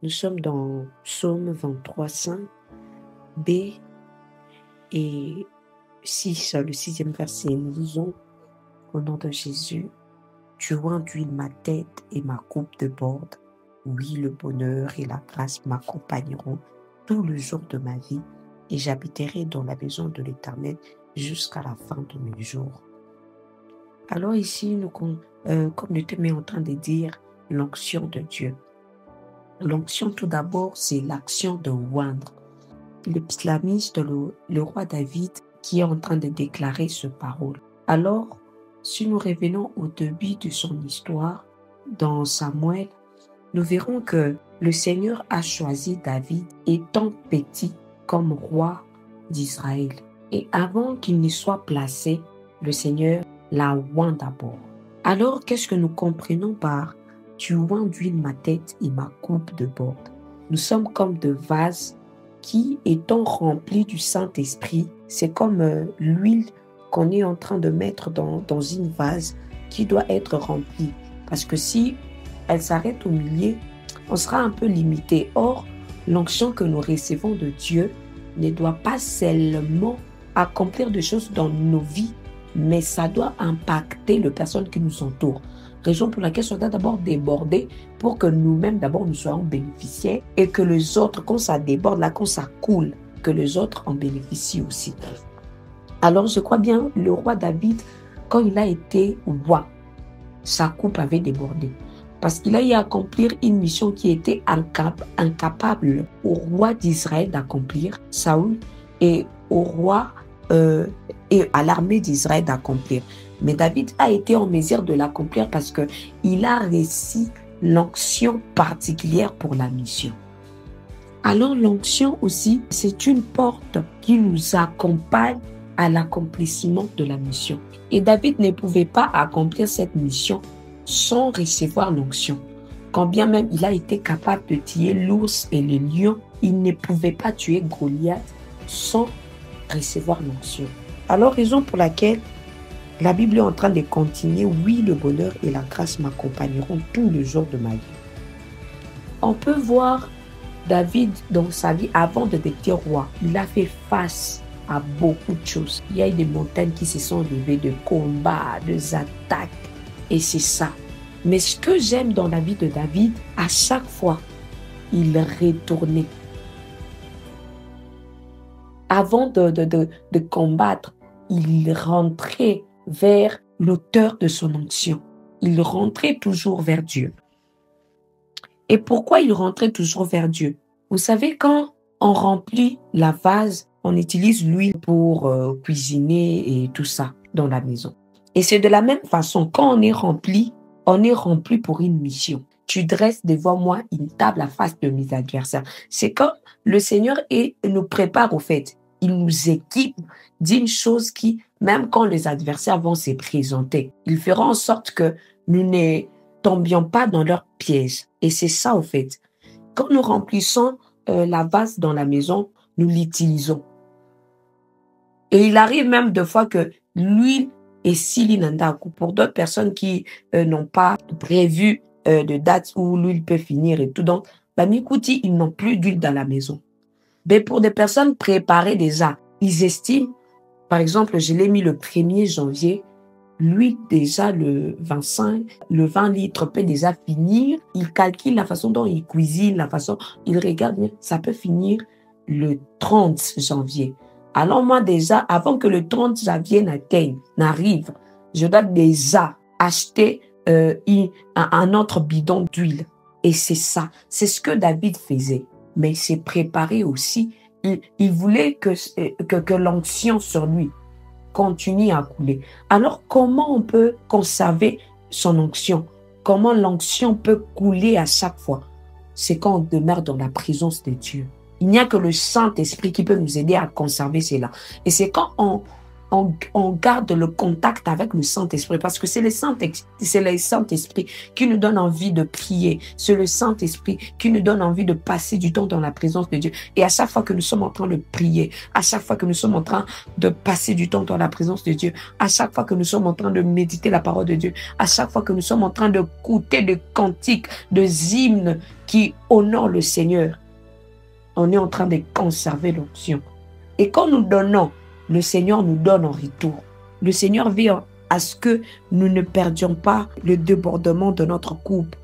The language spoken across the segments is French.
Nous sommes dans Psaume 23, 5 B et 6, le 6e verset. Nous lisons au nom de Jésus. Tu enduis ma tête et ma coupe déborde. Oui, le bonheur et la grâce m'accompagneront tout le jour de ma vie et j'habiterai dans la maison de l'Éternel jusqu'à la fin de mes jours. Alors ici, comme le thème est en train de dire, l'onction de Dieu. L'onction, tout d'abord, c'est l'action de oindre. Le psalmiste, le roi David, qui est en train de déclarer ce parole. Alors, si nous revenons au début de son histoire, dans Samuel, nous verrons que le Seigneur a choisi David étant petit comme roi d'Israël. Et avant qu'il ne soit placé, le Seigneur l'a oint d'abord. Alors, qu'est-ce que nous comprenons par « tu enduis ma tête et ma coupe déborde » ? Nous sommes comme de vases qui, étant remplis du Saint-Esprit, c'est comme l'huile qu'on est en train de mettre dans une vase qui doit être remplie. Parce que si elle s'arrête au milieu, on sera un peu limité. Or, l'onction que nous recevons de Dieu ne doit pas seulement accomplir des choses dans nos vies, mais ça doit impacter les personnes qui nous entourent. Raison pour laquelle ça doit d'abord déborder pour que nous-mêmes, d'abord, nous soyons bénéficiaires et que les autres, quand ça déborde, là, quand ça coule, que les autres en bénéficient aussi. Alors, je crois bien, le roi David, quand il a été roi, sa coupe avait débordé. Parce qu'il a eu à accomplir une mission qui était incapable au roi d'Israël d'accomplir, Saoul, et au roi et à l'armée d'Israël d'accomplir. Mais David a été en mesure de l'accomplir parce qu'il a reçu l'onction particulière pour la mission. Alors l'onction aussi, c'est une porte qui nous accompagne à l'accomplissement de la mission. Et David ne pouvait pas accomplir cette mission sans recevoir l'onction. Quand bien même il a été capable de tuer l'ours et le lion, il ne pouvait pas tuer Goliath sans recevoir l'onction. Alors, raison pour laquelle la Bible est en train de continuer, oui, le bonheur et la grâce m'accompagneront tous les jours de ma vie. On peut voir David dans sa vie avant de devenir roi. Il a fait face à beaucoup de choses. Il y a eu des montagnes qui se sont levées, de combats, des attaques. Et c'est ça. Mais ce que j'aime dans la vie de David, à chaque fois, il retournait. Avant de combattre, il rentrait vers l'auteur de son onction. Il rentrait toujours vers Dieu. Et pourquoi il rentrait toujours vers Dieu? Vous savez, quand on remplit la vase, on utilise l'huile pour cuisiner et tout ça dans la maison. Et c'est de la même façon, quand on est rempli pour une mission. Tu dresses devant moi une table à face de mes adversaires. C'est quand le Seigneur nous prépare au fait. Il nous équipe d'une chose qui, même quand les adversaires vont se présenter, il fera en sorte que nous ne tombions pas dans leur piège. Et c'est ça, au fait. Quand nous remplissons la vase dans la maison, nous l'utilisons. Et il arrive même deux fois que l'huile est silinandaku. Pour d'autres personnes qui n'ont pas prévu de date où l'huile peut finir et tout. Donc, Bamikouti, ils n'ont plus d'huile dans la maison. Mais pour des personnes préparées déjà, ils estiment, par exemple, je l'ai mis le 1er janvier, l'huile déjà le 25, le 20 litres peut déjà finir. Ils calculent la façon dont ils cuisinent, la façon, ils regardent, ça peut finir le 30 janvier. Alors moi déjà, avant que le 30 janvier n'arrive, je dois déjà acheter un autre bidon d'huile. Et c'est ça, c'est ce que David faisait. Mais il s'est préparé aussi. Il voulait que l'onction sur lui continue à couler. Alors, comment on peut conserver son onction? Comment l'onction peut couler à chaque fois? C'est quand on demeure dans la présence de Dieu. Il n'y a que le Saint-Esprit qui peut nous aider à conserver cela. Et c'est quand on garde le contact avec le Saint-Esprit, parce que c'est le Saint-Esprit qui nous donne envie de prier. C'est le Saint-Esprit qui nous donne envie de passer du temps dans la présence de Dieu. Et à chaque fois que nous sommes en train de prier, à chaque fois que nous sommes en train de passer du temps dans la présence de Dieu, à chaque fois que nous sommes en train de méditer la parole de Dieu, à chaque fois que nous sommes en train d'écouter des cantiques, des hymnes qui honorent le Seigneur, on est en train de conserver l'onction. Et quand nous donnons, le Seigneur nous donne en retour. Le Seigneur veut à ce que nous ne perdions pas le débordement de notre coupe,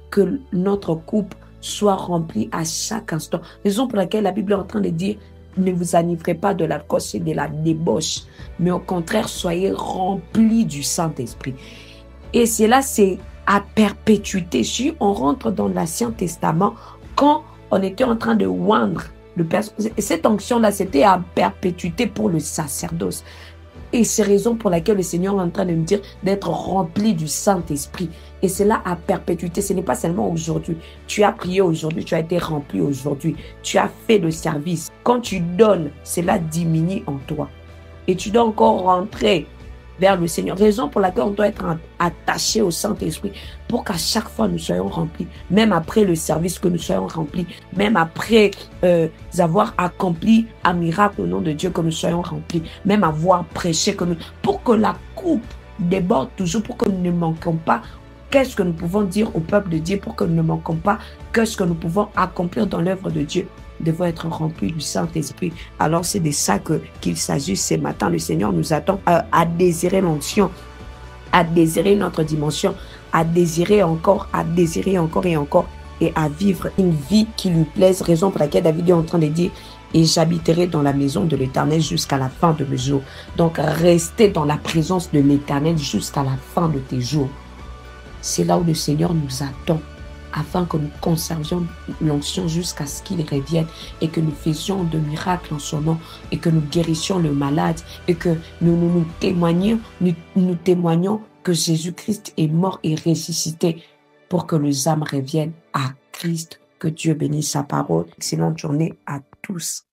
que notre coupe soit remplie à chaque instant. Raison pour laquelle la Bible est en train de dire: ne vous enivrez pas de l'alcool, c'est de la débauche, mais au contraire, soyez remplis du Saint-Esprit. Et cela, c'est à perpétuité. Si on rentre dans l'Ancien Testament, quand on était en train de oindre cette onction-là, c'était à perpétuité pour le sacerdoce. Et c'est raison pour laquelle le Seigneur est en train de nous dire d'être rempli du Saint-Esprit. Et c'est là à perpétuité. Ce n'est pas seulement aujourd'hui. Tu as prié aujourd'hui, tu as été rempli aujourd'hui. Tu as fait le service. Quand tu donnes, cela diminue en toi. Et tu dois encore rentrer vers le Seigneur. Raison pour laquelle on doit être attaché au Saint-Esprit, pour qu'à chaque fois nous soyons remplis, même après le service, que nous soyons remplis, même après avoir accompli un miracle au nom de Dieu, que nous soyons remplis, même avoir prêché, pour que la coupe déborde toujours, pour que nous ne manquions pas. Qu'est-ce que nous pouvons dire au peuple de Dieu pour que nous ne manquions pas? Qu'est-ce que nous pouvons accomplir dans l'œuvre de Dieu? Devons être remplis du Saint-Esprit. Alors c'est de ça qu'il s'agit ce matin. Le Seigneur nous attend à désirer l'onction, à désirer notre dimension, à désirer encore et encore, et à vivre une vie qui lui plaise. Raison pour laquelle David est en train de dire: et j'habiterai dans la maison de l'Éternel jusqu'à la fin de mes jours. Donc rester dans la présence de l'Éternel jusqu'à la fin de tes jours. C'est là où le Seigneur nous attend, afin que nous conservions l'onction jusqu'à ce qu'il revienne, et que nous faisions de miracles en son nom, et que nous guérissions le malade, et que nous témoignions que Jésus-Christ est mort et ressuscité, pour que les âmes reviennent à Christ. Que Dieu bénisse sa parole. Excellente journée à tous.